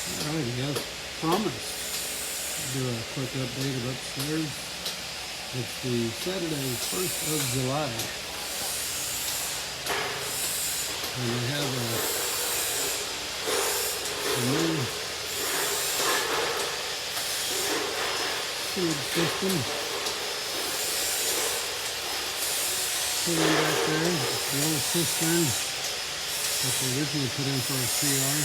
Alrighty, as promised, do a quick update of upstairs. It's the Saturday, 1st of July, and we have a new sewage system sitting back there. The old cistern that they originally put in for a CR.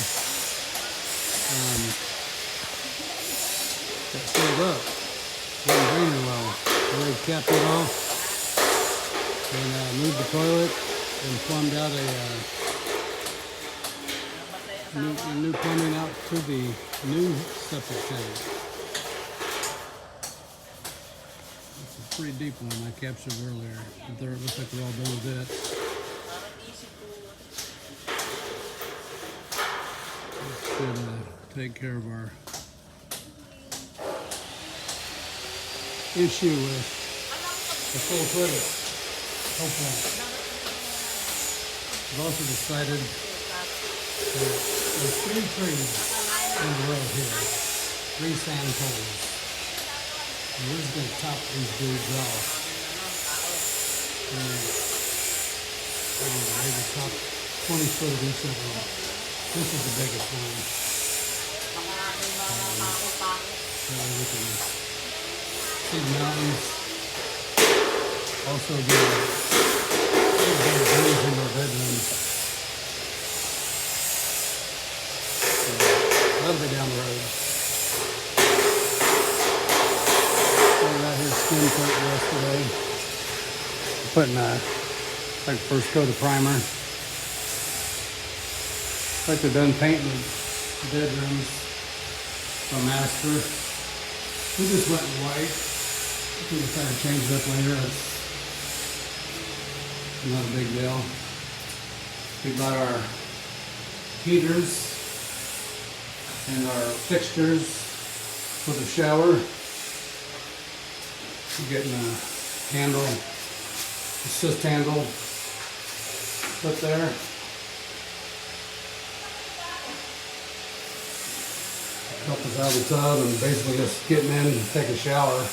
Got filled up. Wasn't draining well. So they capped it off and moved the toilet and plumbed out a new plumbing out to the new septic tank. It's a pretty deep one I captured earlier. But it looks like they're all done with it. Should take care of our issue with the full toilet. Hopefully. I've also decided that there's 3 trees in the road here, 3 sand poles. And we're just going to top these dudes off. And maybe top 20 foot of each of them. This is the biggest one. That way we can see the mountains. Also get a little better views in our bedrooms. So that'll be down the road. Started out here skin coat yesterday. Putting like first coat of primer. Like they're done painting the bedrooms from master. We just went in white. If we decide to change it up later, it's not a big deal. We got our heaters and our fixtures for the shower. We're getting a handle, assist handle put there. Help us out of the tub and basically just getting in and take a shower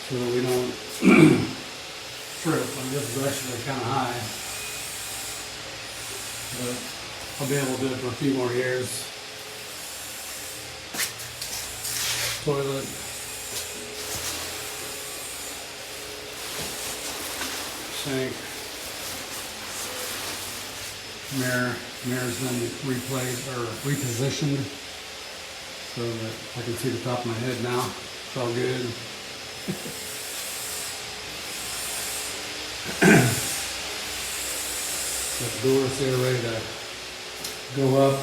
so that we don't trip. And this is actually kind of high, but I'll be able to do it for a few more years. Toilet. Sink. Mirror's been replaced or repositioned so that I can see the top of my head now. It's all good. Got the doors here ready to go up.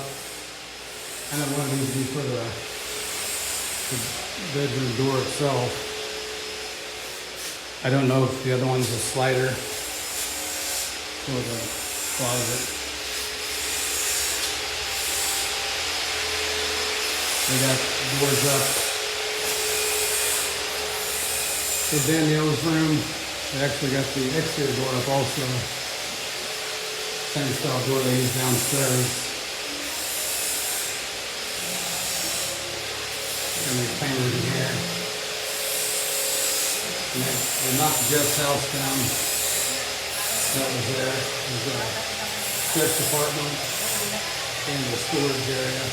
I don't want these to be for the bedroom door itself. I don't know if the other one's a slider for the closet. They got doors up. For Danielle's room, they actually got the exterior door up also. Same style door they use downstairs. And they painted in here. And they knocked Jeff's house down. That was there. There's a Jeff's apartment and the storage area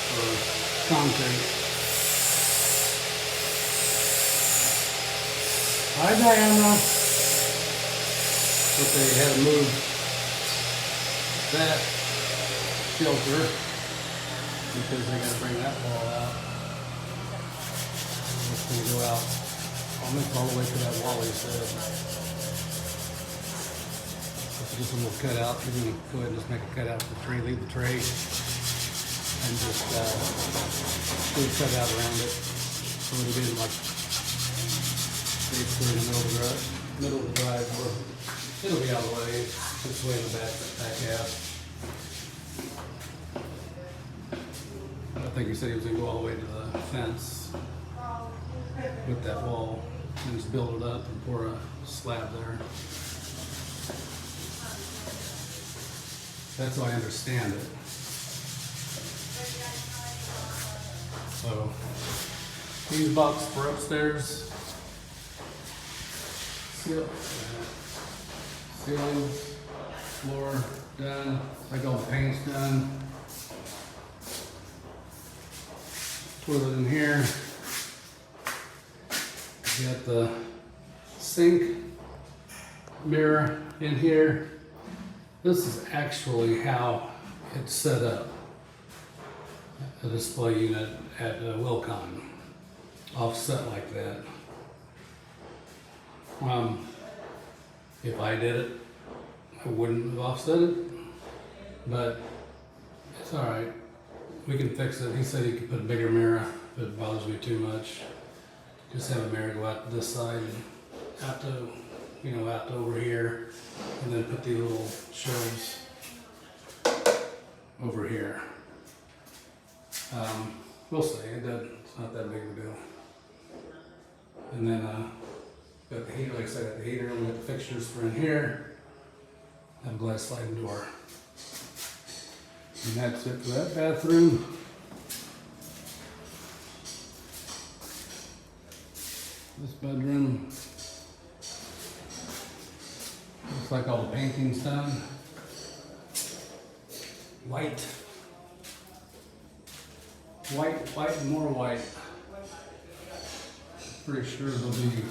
for concrete. Hi, Diana. But they had to move that shelter because they got to bring that wall out. It's going to go out almost all the way to that wall, he said. It's just a little cutout. We're going to go ahead and just make a cutout for the tree, leave the tray, and just do a cutout around it. So it'll be like basically in the middle of the drive, or it'll be out of the way. This way in the back half. I think he said he was going to go all the way to the fence with that wall and just build it up and pour a slab there. That's how I understand it. So these boxes for upstairs. Ceilings, floor done. Like all the paint's done. Toilet in here. Got the sink mirror in here. This is actually how it's set up. A display unit at Wilcon, offset like that. If I did it, I wouldn't have offset it, but it's all right. We can fix it. He said he could put a bigger mirror if it bothers me too much. Just have a mirror go out to this side and out to, out to over here, and then put the little shelves over here. We'll see. It's not that big of a deal. And then got the heater, like I said, got the heater, and we got the fixtures for in here. Have a glass sliding door. And that's it for that bathroom. This bedroom looks like all the painting's done. White, and more white. Pretty sure there'll be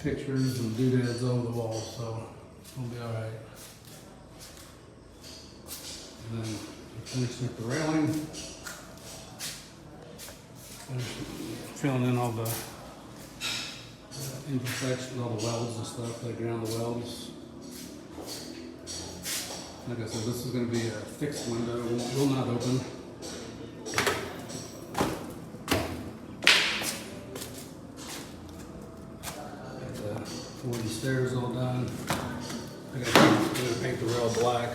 pictures and doodads over the wall, so it'll be all right. And then finishing up the railing. Filling in all the imperfections, all the welds and stuff, like around the welds. Like I said, this is going to be a fixed window, it will not open. Got the wooden stairs all done. I'm going to paint the rail black.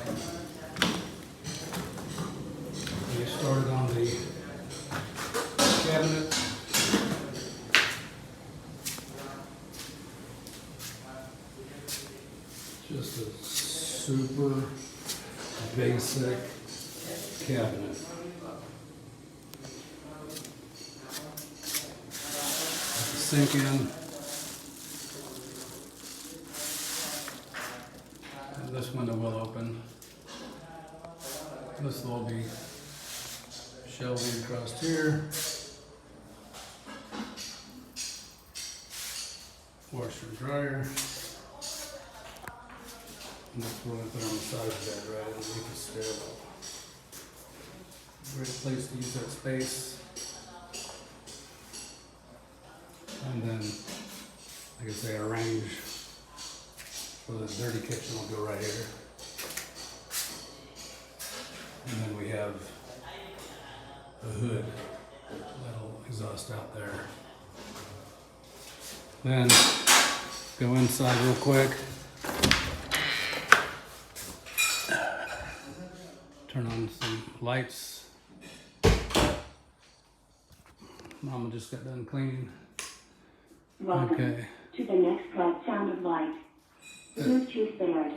We started on the cabinet. Just a super basic cabinet. Got the sink in. And this window will open. This will be shelving across here. Washer and dryer. And that's what I put on the side of the bed, right underneath the stairwell. Great place to use that space. And then, like I say, our range for the dirty kitchen will go right here. And then we have a hood that'll exhaust out there. Then go inside real quick. Turn on some lights. Mama just got done cleaning. Welcome Okay. to the next bright sound of light. Bluetooth spared.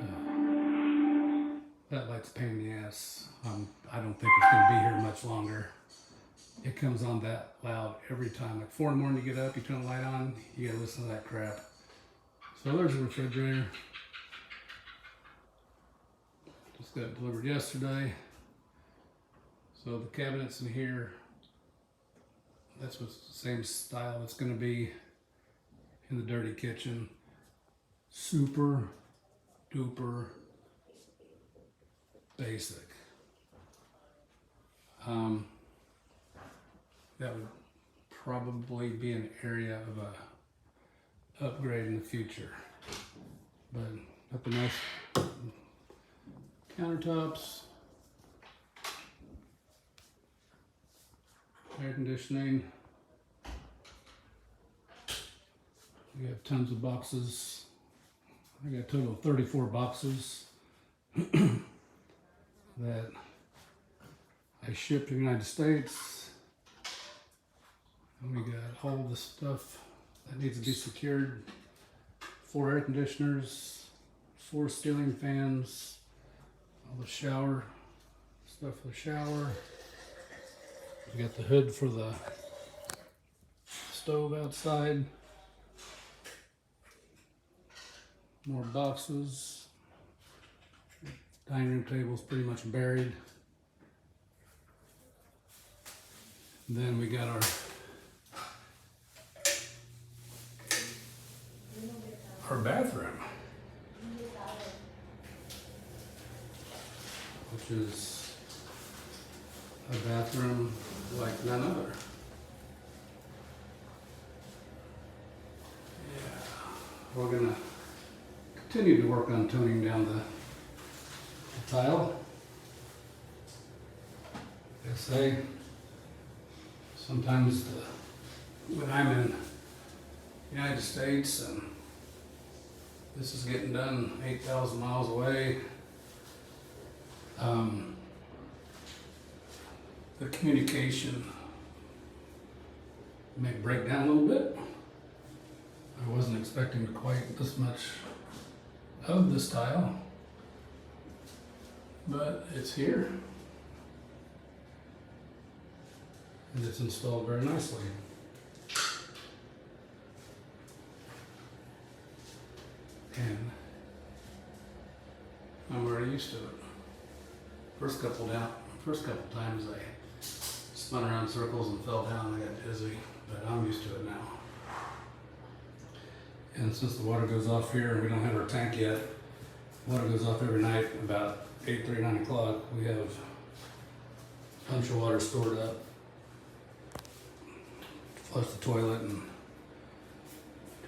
That light's a pain in the ass. I don't think it's gonna be here much longer. It comes on that loud every time. Like 4 in the morning you get up, you turn the light on, you gotta listen to that crap. So there's a refrigerator. Just got it delivered yesterday. So the cabinets in here, that's what's the same style it's gonna be in the dirty kitchen. Super duper basic. That would probably be an area of a upgrade in the future. But got the nice countertops, air conditioning. We have tons of boxes. I got a total of 34 boxes that I shipped to the United States. And we got all the stuff that needs to be secured. 4 air conditioners, 4 ceiling fans, all the shower stuff for the shower. We got the hood for the stove outside. More boxes. Dining room table's pretty much buried. Then we got our bathroom, which is a bathroom like none other. Yeah, we're gonna continue to work on toning down the tile. Like I say, sometimes when I'm in the United States and this is getting done 8,000 miles away, the communication may break down a little bit. I wasn't expecting quite this much of this tile, but it's here and it's installed very nicely. And I'm already used to it. First couple times I spun around in circles and fell down and I got dizzy, but I'm used to it now. And since the water goes off here and we don't have our tank yet, water goes off every night about 8:30, 9 o'clock. We have a bunch of water stored up. Flush the toilet and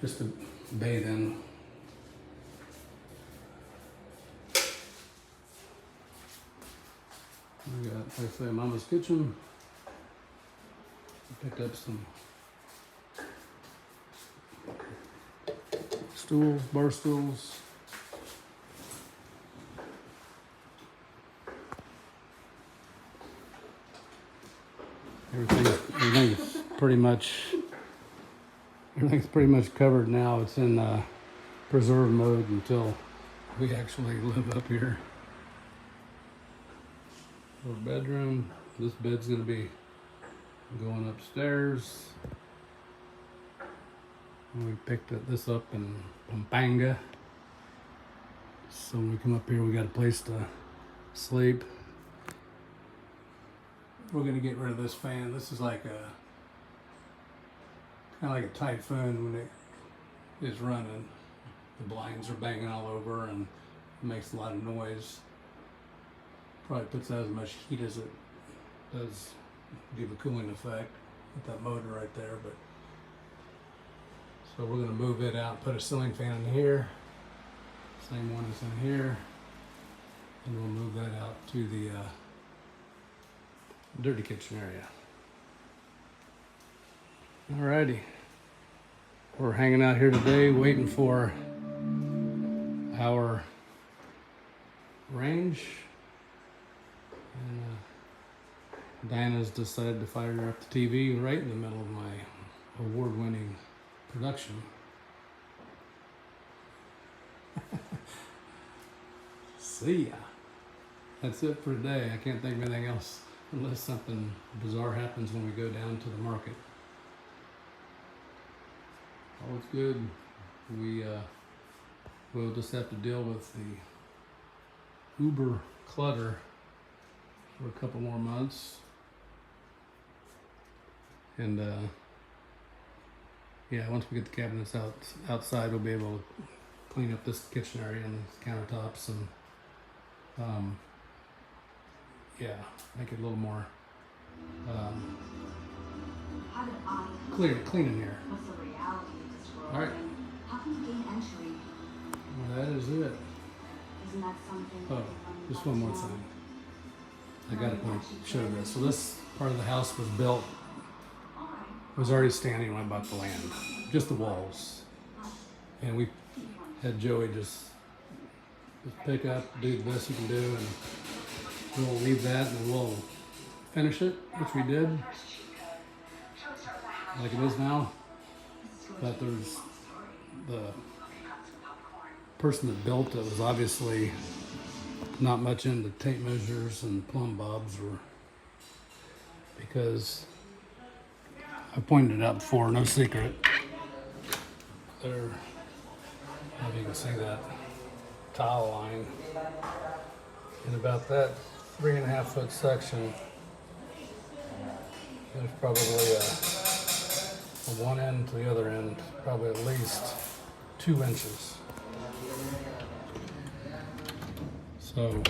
just to bathe in. We got, like I say, Mama's kitchen. Picked up some stools, bar stools. Everything's pretty much covered now. It's in preserve mode until we actually live up here. Our bedroom. This bed's gonna be going upstairs. We picked this up in Pampanga. So when we come up here, we got a place to sleep. We're gonna get rid of this fan. This is like kind of like a typhoon when it is running. The blinds are banging all over and it makes a lot of noise. Probably puts out as much heat as it does give a cooling effect with that motor right there. But so we're gonna move it out, put a ceiling fan in here. Same one is in here. And we'll move that out to the dirty kitchen area. Alrighty. We're hanging out here today waiting for our range. And Diana's decided to fire up the TV right in the middle of my award-winning production. See ya. That's it for today. I can't think of anything else unless something bizarre happens when we go down to the market. All is good. We'll just have to deal with the Uber clutter for a couple more months. And yeah, once we get the cabinets outside, we'll be able to clean up this kitchen area and the countertops and yeah, make it a little more clean in here. All right. Well, that is it. Oh, just one more thing. I got to show you this. So this part of the house was already standing when I bought the land, just the walls. And we had Joey just pick up, do the best he can do, and we'll leave that and we'll finish it, which we did, like it is now. But there's the person that built it was obviously not much into tape measures and plumb bobs, or because I pointed it out before, no secret. There, I don't know if you can see that tile line in about that 3.5 foot section. There's probably from one end to the other end, probably at least 2 inches. So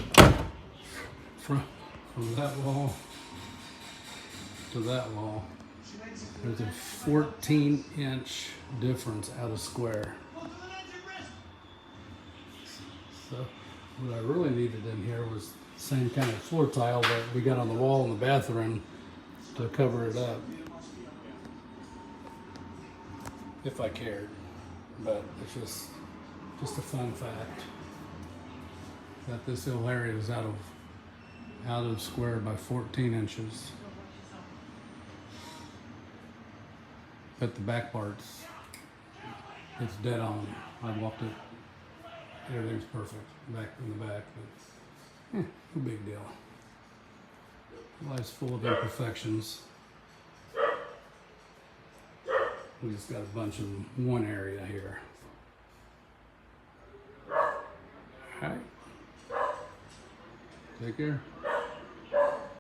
from that wall to that wall, there's a 14-inch difference out of square. So what I really needed in here was the same kind of floor tile that we got on the wall in the bathroom to cover it up, if I cared. But it's just a fun fact that this little area is out of square by 14 inches. But the back parts, it's dead on. I walked it, everything's perfect back in the back, but no big deal. Life's full of imperfections. We just got a bunch in one area here. All right. Take care.